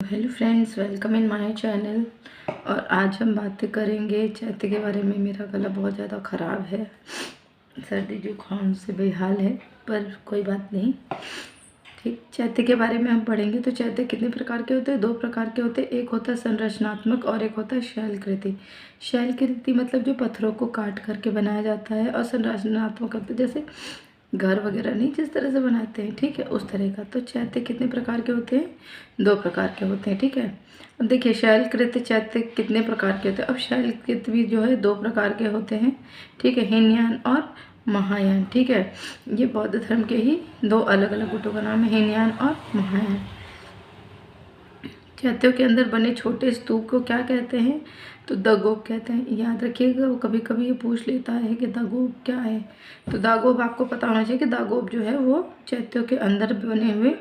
Hello friends, welcome in my channel. और आज हम बातें करेंगे चैत्य के बारे में। मेरा गला बहुत ज़्यादा ख़राब है, सर्दी जुकाम से बेहाल है, पर कोई बात नहीं। ठीक, चैत्य के बारे में हम पढ़ेंगे। तो चैत्य कितने प्रकार के होते हैं? दो प्रकार के होते हैं। एक होता है संरचनात्मक और एक होता है शैलकृति। शैलकृति मतलब जो पत्थरों को काट करके बनाया जाता है, और संरचनात्मक मतलब जैसे घर वगैरह नहीं जिस तरह से बनाते हैं, ठीक है, उस तरह का। तो चैत्य कितने प्रकार के होते हैं? दो प्रकार के होते हैं, ठीक है। अब देखिए, शैलकृत चैत्य कितने प्रकार के होते हैं। अब शैलकृत भी जो है दो प्रकार के होते हैं, ठीक है, हीनयान और महायान, ठीक है। ये बौद्ध धर्म के ही दो अलग अलग गुटों का नाम है, हीनयान और महायान। चैत्यों के अंदर बने छोटे स्तूप को क्या कहते हैं? तो दागोप कहते हैं। याद रखिएगा, वो कभी कभी ये पूछ लेता है कि दागोप क्या है। तो दागोप आपको पता होना चाहिए कि दागोप जो है वो चैत्यों के अंदर बने हुए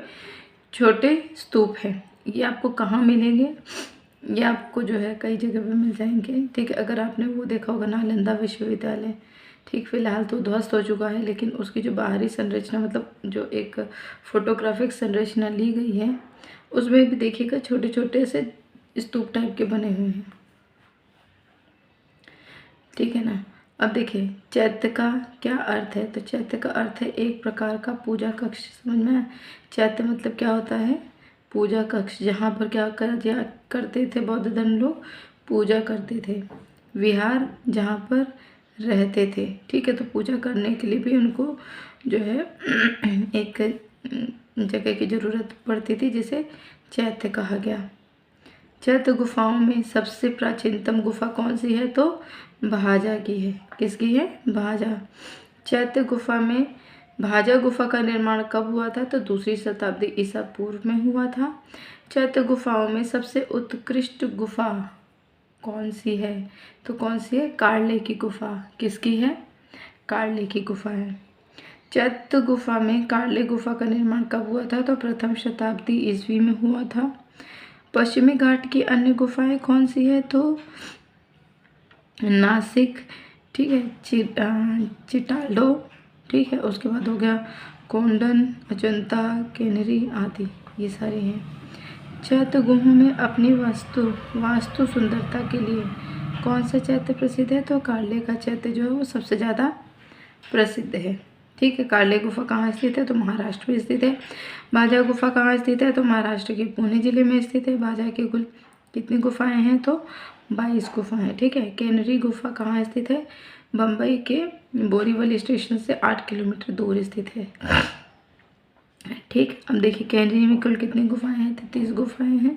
छोटे स्तूप हैं। ये आपको कहाँ मिलेंगे? ये आपको जो है कई जगह पे मिल जाएंगे, ठीक है। अगर आपने वो देखा होगा नालंदा विश्वविद्यालय, ठीक, फिलहाल तो ध्वस्त हो चुका है, लेकिन उसकी जो बाहरी संरचना मतलब जो एक फोटोग्राफिक संरचना ली गई है, उसमें भी देखिएगा छोटे छोटे से स्तूप टाइप के बने हुए हैं, ठीक है ना। अब देखिए, चैत्य का क्या अर्थ है? तो चैत्य का अर्थ है एक प्रकार का पूजा कक्ष। समझ में आया? चैत्य मतलब क्या होता है? पूजा कक्ष, जहाँ पर क्या करते थे बौद्ध धर्म लोग? पूजा करते थे। विहार, जहाँ पर रहते थे, ठीक है। तो पूजा करने के लिए भी उनको जो है एक जगह की ज़रूरत पड़ती थी, जिसे चैत्य कहा गया। चैत्य गुफाओं में सबसे प्राचीनतम गुफा कौन सी है? तो भाजा की है। किसकी है? भाजा। चैत्य गुफा में भाजा गुफा का निर्माण कब हुआ था? तो दूसरी शताब्दी ईसा पूर्व में हुआ था। चैत्य गुफाओं में सबसे उत्कृष्ट गुफा कौन सी है? तो कौन सी है? कार्ले की गुफा। किसकी है? कार्ले की गुफा है। चैत्य गुफा में कार्ले गुफा का निर्माण कब हुआ था? तो प्रथम शताब्दी ईस्वी में हुआ था। पश्चिमी घाट की अन्य गुफाएं कौन सी है? तो नासिक, ठीक है, चिटाल्डो, ठीक है। उसके बाद हो गया कोंडन, अजंता, केनरी आदि, ये सारे हैं। चैत्य गुफा में अपनी वास्तु सुंदरता के लिए कौन सा चैत्य प्रसिद्ध है? तो कार्ले का चैत्य जो है वो सबसे ज़्यादा प्रसिद्ध है, ठीक है। कार्ले गुफा कहाँ स्थित है? तो महाराष्ट्र में स्थित है। भाजा गुफा कहाँ स्थित है? तो महाराष्ट्र के पुणे जिले में स्थित है। भाजा की कुल कितनी गुफाएं हैं? तो 22 गुफाएं, ठीक है। केनरी गुफा कहाँ स्थित है? बम्बई के बोरीवली स्टेशन से 8 किलोमीटर दूर स्थित है, ठीक। अब देखिए, केनरी में कुल कितनी गुफाएं हैं? 33 गुफाएं हैं।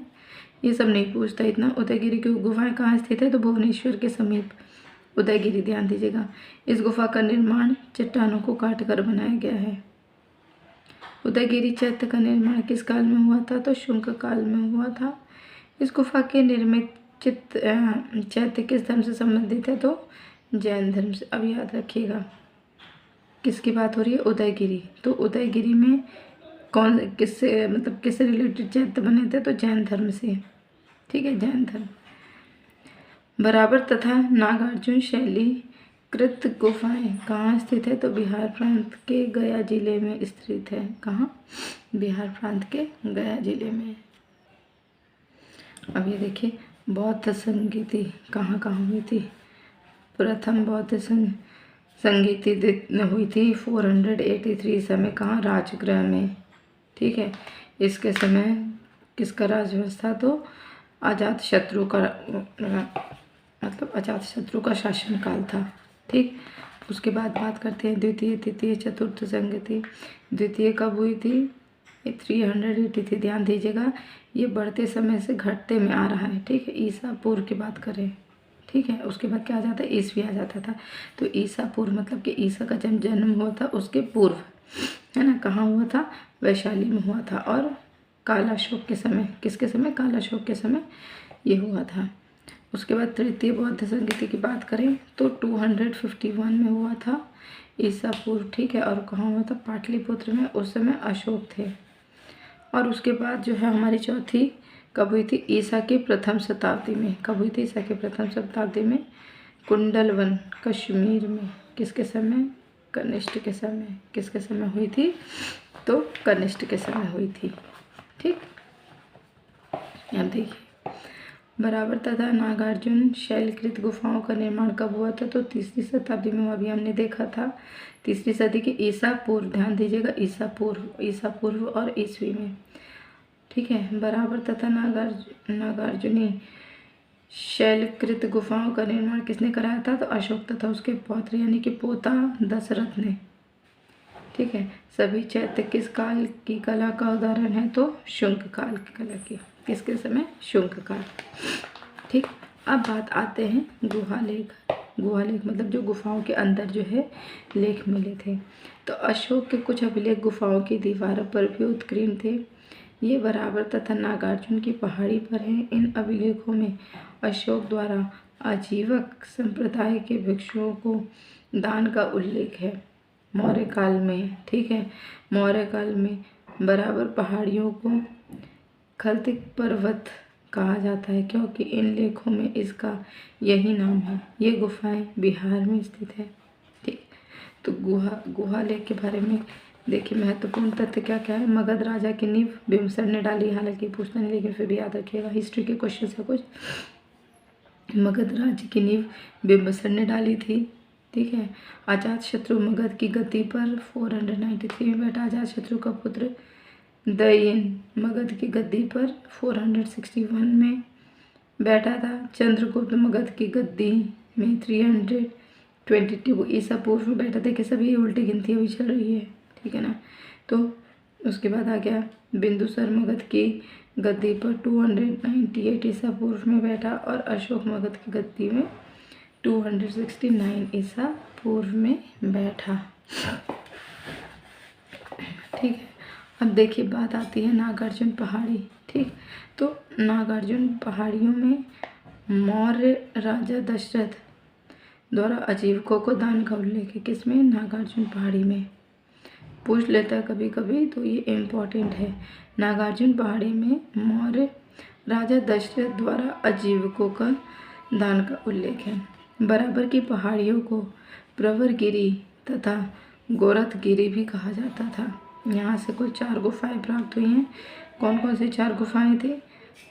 ये सब नहीं पूछता इतना। उदयगिरी की गुफाएं कहाँ स्थित है? तो भुवनेश्वर के समीप उदयगिरी, ध्यान दीजिएगा। इस गुफा का निर्माण चट्टानों को काट कर बनाया गया है। उदयगिरी चैत्य का निर्माण किस काल में हुआ था? तो शुंग काल में हुआ था। इस गुफा के निर्मित चैत्य किस धर्म से संबंधित है? तो जैन धर्म से। अब याद रखिएगा, किसकी बात हो रही है? उदयगिरी। तो उदयगिरी में कौन किससे मतलब किससे रिलेटेड चैत्य बने थे? तो जैन धर्म से, ठीक है, जैन धर्म। बराबर तथा नागार्जुन शैली कृत गुफाएं कहाँ स्थित है? तो बिहार प्रांत के गया जिले में स्थित है। कहाँ? बिहार प्रांत के गया जिले में। अब ये देखिए, बौद्ध संगीति कहाँ कहाँ हुई थी? प्रथम बौद्ध संगीति हुई थी 483 ईसा में। कहाँ? राजगृह में, ठीक है। इसके समय किसका राज व्यवस्था? तो अजात शत्रु का मतलब अजात शत्रु का शासन काल था, ठीक। उसके बाद बात करते हैं द्वितीय, तृतीय, चतुर्थ संगति। द्वितीय कब हुई थी? ये 380 थी, ध्यान दीजिएगा। ये बढ़ते समय से घटते में आ रहा है, ठीक है। ईसा पूर्व की बात करें, ठीक है। उसके बाद क्या आ जाता है? ईसवी आ जाता था। तो ईसा पूर्व मतलब कि ईसा का जन्म हुआ था उसके पूर्व, है ना। कहाँ हुआ था? वैशाली में हुआ था। और कालाशोक के समय, किसके समय? कालाशोक के समय ये हुआ था। उसके बाद तृतीय बौद्ध संगीति की बात करें तो 251 में हुआ था ईसा पूर्व, ठीक है। और कहाँ हुआ था? पाटलिपुत्र में। उस समय अशोक थे। और उसके बाद जो है हमारी चौथी कब हुई थी? ईसा की प्रथम शताब्दी में। कब हुई थी? ईसा की प्रथम शताब्दी में कुंडलवन कश्मीर में। किसके समय? कनिष्ठ के समय। किसके समय हुई थी? तो कनिष्ठ के समय हुई थी, ठीक। अब देखिए बराबर तथा नागार्जुन शैलकृत गुफाओं का निर्माण कब हुआ था, तो 3री शताब्दी में, अभी हमने देखा था 3री सदी के ईसा पूर्व, ध्यान दीजिएगा ईसा पूर्व और ईस्वी में, ठीक है। बराबर तथा नागार्जुनी शैलकृत गुफाओं का निर्माण किसने कराया था, तो अशोक तथा उसके पौत्र यानी कि पोता दशरथ ने, ठीक है। सभी चैत्य किस काल की कला का उदाहरण है, तो शुंग काल की कला की, किसके समय, शुंग काल, ठीक। अब बात आते हैं गुहालेख मतलब जो गुफाओं के अंदर जो है लेख मिले थे। तो अशोक के कुछ अभिलेख गुफाओं की दीवारों पर भी उत्कीर्ण थे। ये बराबर तथा नागार्जुन की पहाड़ी पर हैं। इन अभिलेखों में अशोक द्वारा आजीवक संप्रदाय के भिक्षुओं को दान का उल्लेख है। मौर्य काल में, ठीक है, मौर्य काल में बराबर पहाड़ियों को खल्तिक पर्वत कहा जाता है, क्योंकि इन लेखों में इसका यही नाम है। ये गुफाएं बिहार में स्थित है, ठीक। तो गुहा लेख के बारे में देखिए महत्वपूर्ण तथ्य क्या क्या है। मगध राजा की नींव बिम्सर ने डाली, हालांकि पूछना नहीं लेकिन फिर भी याद रखिएगा, हिस्ट्री के क्वेश्चन है कुछ। मगध राज्य की नींव बिम्सर ने डाली थी, ठीक है। अजातशत्रु मगध की गद्दी पर 493 में बैठा। अजातशत्रु का पुत्र दयन मगध की गद्दी पर 461 में बैठा था। चंद्रगुप्त मगध की गद्दी में 322 ईसा पूर्व में बैठा था। कि सभी उल्टी गिनती अभी चल रही है, ठीक है ना। तो उसके बाद आ गया बिंदुसार मगध की गद्दी पर 298 ईसा पूर्व में बैठा, और अशोक मगध की गद्दी में 269 ईसा पूर्व में बैठा, ठीक है। अब देखिए बात आती है नागार्जुन पहाड़ी, ठीक। तो नागार्जुन पहाड़ियों में मौर्य राजा दशरथ द्वारा आजीविकों को दान का उल्लेख है। किसमें, नागार्जुन पहाड़ी में। पूछ लेता है कभी कभी, तो ये इम्पोर्टेंट है। नागार्जुन पहाड़ी में मौर्य राजा दशरथ द्वारा आजीविकों का दान का उल्लेख है। बराबर की पहाड़ियों को प्रवरगिरी तथा गोरखगिरी भी कहा जाता था। यहाँ से कुल 4 गुफाएं प्राप्त हुई हैं। कौन कौन सी 4 गुफाएं थी,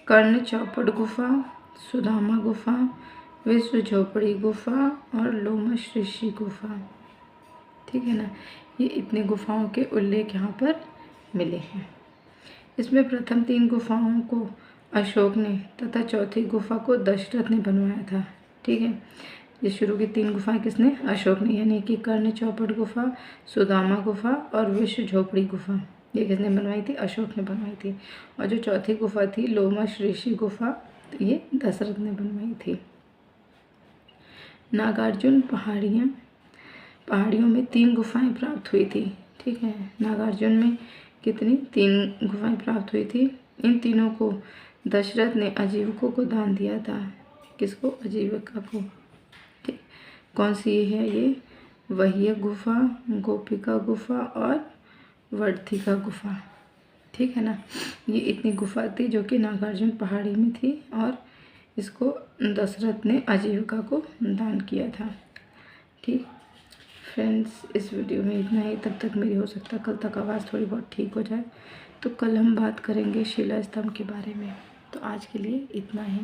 कर्ण चौपड़ गुफा, सुदामा गुफा, विश्व झोपड़ी गुफा और लोमश ऋषि गुफा, ठीक है ना। ये इतनी गुफाओं के उल्लेख यहाँ पर मिले हैं। इसमें प्रथम 3 गुफाओं को अशोक ने तथा चौथी गुफा को दशरथ ने बनवाया था, ठीक है। ये शुरू की 3 गुफाएं किसने, अशोक ने, यानी कि कर्ण चौपड़ गुफा, सुदामा गुफा और विश्व झोपड़ी गुफा, ये किसने बनवाई थी, अशोक ने बनवाई थी। और जो चौथी गुफा थी लोमश ऋषि गुफा, तो ये दशरथ ने बनवाई थी। नागार्जुन पहाड़ियों में 3 गुफाएं प्राप्त हुई थी, ठीक है। नागार्जुन में कितनी, 3 गुफाएं प्राप्त हुई थी। इन तीनों को दशरथ ने आजीविकों को दान दिया था। किसको, आजीविका को, ठीक। कौन सी है ये, वह्य गुफा, गोपिका गुफा और वर्थिका गुफा, ठीक है ना। ये इतनी गुफा थी जो कि नागार्जुन पहाड़ी में थी, और इसको दशरथ ने आजीविका को दान किया था, ठीक। फ्रेंड्स, इस वीडियो में इतना ही। तब तक मेरी हो सकता है कल तक आवाज़ थोड़ी बहुत ठीक हो जाए, तो कल हम बात करेंगे शिला स्तंभ के बारे में। तो आज के लिए इतना ही।